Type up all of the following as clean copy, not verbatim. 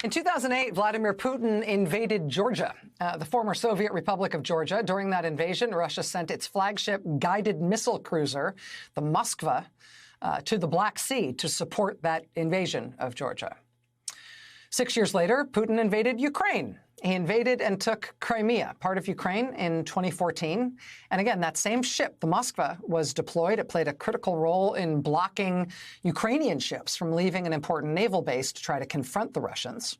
In 2008, Vladimir Putin invaded Georgia, the former Soviet Republic of Georgia. During that invasion, Russia sent its flagship guided missile cruiser, the Moskva, to the Black Sea to support that invasion of Georgia. 6 years later, Putin invaded Ukraine. He invaded and took Crimea, part of Ukraine, in 2014. And again, that same ship, the Moskva, was deployed. It played a critical role in blocking Ukrainian ships from leaving an important naval base to try to confront the Russians.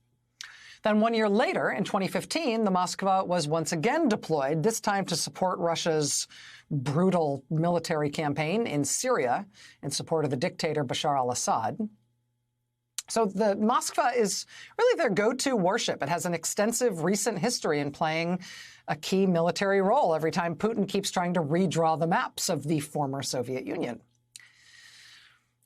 Then 1 year later, in 2015, the Moskva was once again deployed, this time to support Russia's brutal military campaign in Syria in support of the dictator Bashar al-Assad. So the Moskva is really their go-to warship. It has an extensive recent history in playing a key military role every time Putin keeps trying to redraw the maps of the former Soviet Union.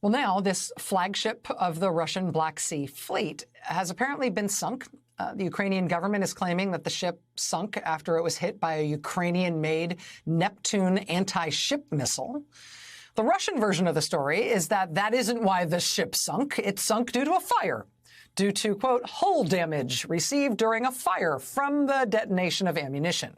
Well, now this flagship of the Russian Black Sea Fleet has apparently been sunk. The Ukrainian government is claiming that the ship sunk after it was hit by a Ukrainian-made Neptune anti-ship missile. The Russian version of the story is that that isn't why the ship sunk. It sunk due to a fire, due to, quote, hull damage received during a fire from the detonation of ammunition.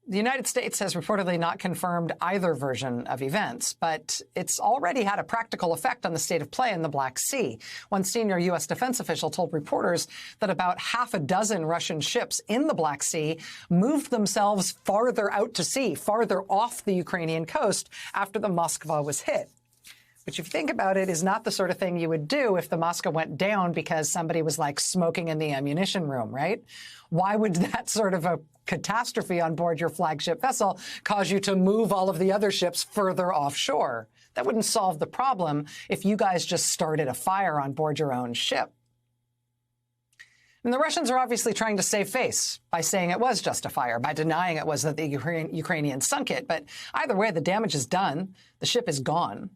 The United States has reportedly not confirmed either version of events, but it's already had a practical effect on the state of play in the Black Sea. One senior U.S. defense official told reporters that about half a dozen Russian ships in the Black Sea moved themselves farther out to sea, farther off the Ukrainian coast after the Moskva was hit. Which, if you think about it, is not the sort of thing you would do if the Moskva went down because somebody was, like, smoking in the ammunition room, right? Why would that sort of a catastrophe on board your flagship vessel cause you to move all of the other ships further offshore? That wouldn't solve the problem if you guys just started a fire on board your own ship. And the Russians are obviously trying to save face by saying it was just a fire, by denying it was that the Ukrainians sunk it. But either way, the damage is done. The ship is gone.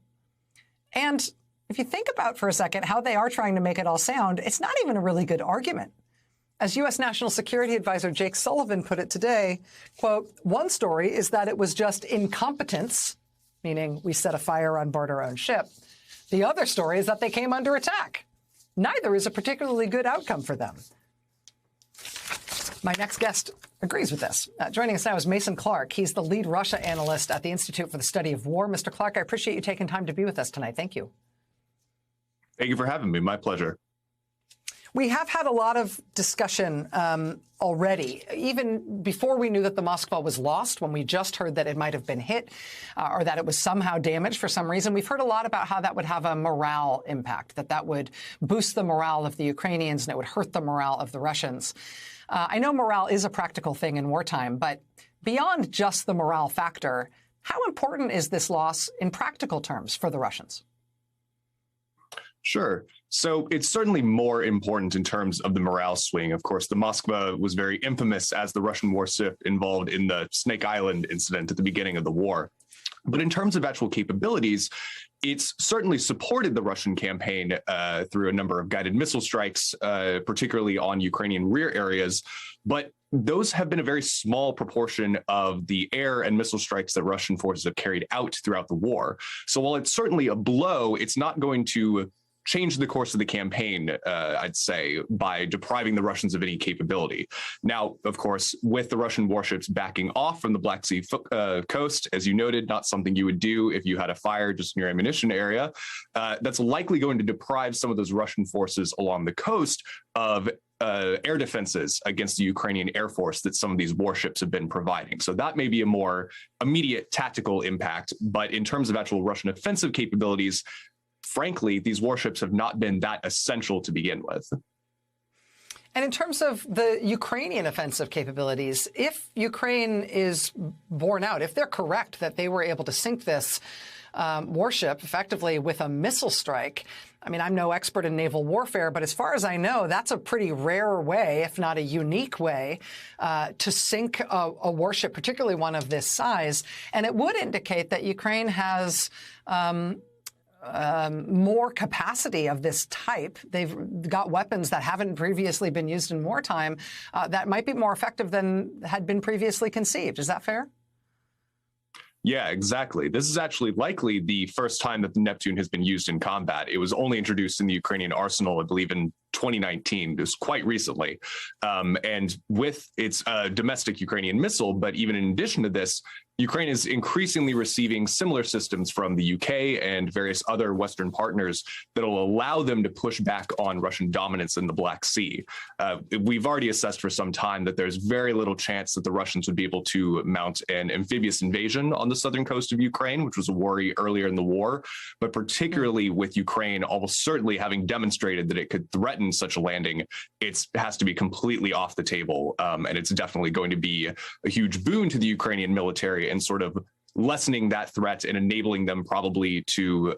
And if you think about for a second how they are trying to make it all sound, it's not even a really good argument. As U.S. National Security Advisor Jake Sullivan put it today, quote, one story is that it was just incompetence, meaning we set a fire on board our own ship. The other story is that they came under attack. Neither is a particularly good outcome for them. My next guest agrees with this. Joining us now is Mason Clark. He's the lead Russia analyst at the Institute for the Study of War. Mr. Clark, I appreciate you taking time to be with us tonight. Thank you. Thank you for having me. My pleasure. We have had a lot of discussion already, even before we knew that the Moskva was lost, when we just heard that it might have been hit or that it was somehow damaged for some reason. We've heard a lot about how that would have a morale impact, that would boost the morale of the Ukrainians and it would hurt the morale of the Russians. I know morale is a practical thing in wartime, but beyond just the morale factor, how important is this loss in practical terms for the Russians? Sure. So it's certainly more important in terms of the morale swing. Of course, the Moskva was very infamous as the Russian warship involved in the Snake Island incident at the beginning of the war. But in terms of actual capabilities, it's certainly supported the Russian campaign through a number of guided missile strikes, particularly on Ukrainian rear areas. But those have been a very small proportion of the air and missile strikes that Russian forces have carried out throughout the war. So while it's certainly a blow, it's not going to change the course of the campaign, I'd say, by depriving the Russians of any capability. Now, of course, with the Russian warships backing off from the Black Sea coast, as you noted, not something you would do if you had a fire just in your ammunition area, that's likely going to deprive some of those Russian forces along the coast of air defenses against the Ukrainian Air Force that some of these warships have been providing. So that may be a more immediate tactical impact. But in terms of actual Russian offensive capabilities, frankly, these warships have not been that essential to begin with. And in terms of the Ukrainian offensive capabilities, if Ukraine is borne out, if they're correct that they were able to sink this warship effectively with a missile strike, I mean, I'm no expert in naval warfare, but as far as I know, that's a pretty rare way, if not a unique way, to sink a warship, particularly one of this size. And it would indicate that Ukraine has more capacity of this type. They've got weapons that haven't previously been used in wartime that might be more effective than had been previously conceived. Is that fair? Yeah, exactly. This is actually likely the first time that the Neptune has been used in combat. It was only introduced in the Ukrainian arsenal, I believe, in 2019. It was quite recently. And with its domestic Ukrainian missile, but even in addition to this, Ukraine is increasingly receiving similar systems from the UK and various other Western partners that will allow them to push back on Russian dominance in the Black Sea. We've already assessed for some time that there's very little chance that the Russians would be able to mount an amphibious invasion on the southern coast of Ukraine, which was a worry earlier in the war, but particularly with Ukraine almost certainly having demonstrated that it could threaten such a landing, it has to be completely off the table. And it's definitely going to be a huge boon to the Ukrainian military and sort of lessening that threat and enabling them probably to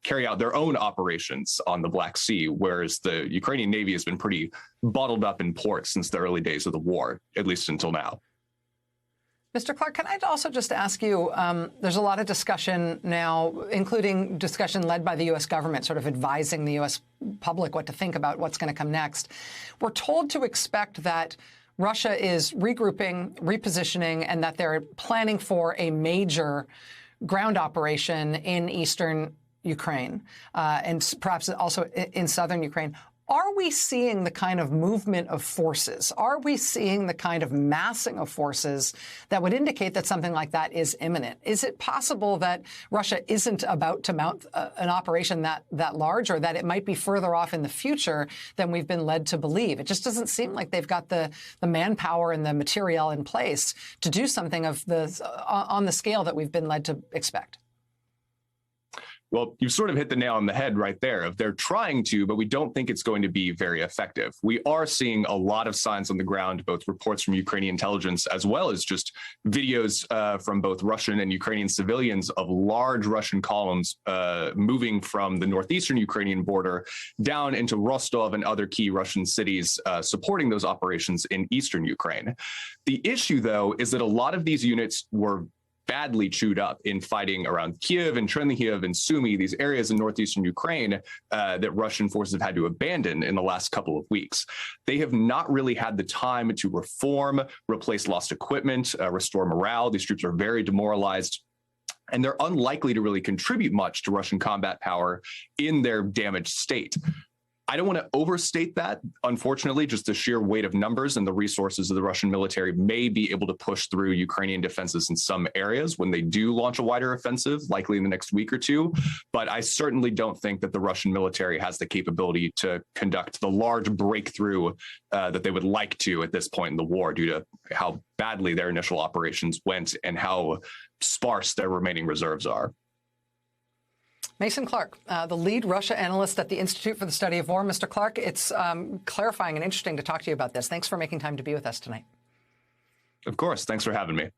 carry out their own operations on the Black Sea, whereas the Ukrainian Navy has been pretty bottled up in ports since the early days of the war, at least until now. Mr. Clark, can I also just ask you, there's a lot of discussion now, including discussion led by the U.S. government, sort of advising the U.S. public what to think about what's going to come next. We're told to expect that Russia is regrouping, repositioning, and that they're planning for a major ground operation in eastern Ukraine and perhaps also in southern Ukraine. Are we seeing the kind of movement of forces? Are we seeing the kind of massing of forces that would indicate that something like that is imminent? Is it possible that Russia isn't about to mount an operation that large, or that it might be further off in the future than we've been led to believe? It just doesn't seem like they've got the manpower and the materiel in place to do something of on the scale that we've been led to expect. Well, you've sort of hit the nail on the head right there. They're trying to, but we don't think it's going to be very effective. We are seeing a lot of signs on the ground, both reports from Ukrainian intelligence as well as just videos from both Russian and Ukrainian civilians of large Russian columns moving from the northeastern Ukrainian border down into Rostov and other key Russian cities, supporting those operations in eastern Ukraine. The issue, though, is that a lot of these units were badly chewed up in fighting around Kiev and Chernihiv and Sumy, these areas in northeastern Ukraine that Russian forces have had to abandon in the last couple of weeks. They have not really had the time to reform, replace lost equipment, restore morale. These troops are very demoralized, and they're unlikely to really contribute much to Russian combat power in their damaged state. I don't want to overstate that. Unfortunately, just the sheer weight of numbers and the resources of the Russian military may be able to push through Ukrainian defenses in some areas when they do launch a wider offensive, likely in the next week or two. But I certainly don't think that the Russian military has the capability to conduct the large breakthrough that they would like to at this point in the war, due to how badly their initial operations went and how sparse their remaining reserves are. Mason Clark, the lead Russia analyst at the Institute for the Study of War. Mr. Clark, it's clarifying and interesting to talk to you about this. Thanks for making time to be with us tonight. Of course. Thanks for having me.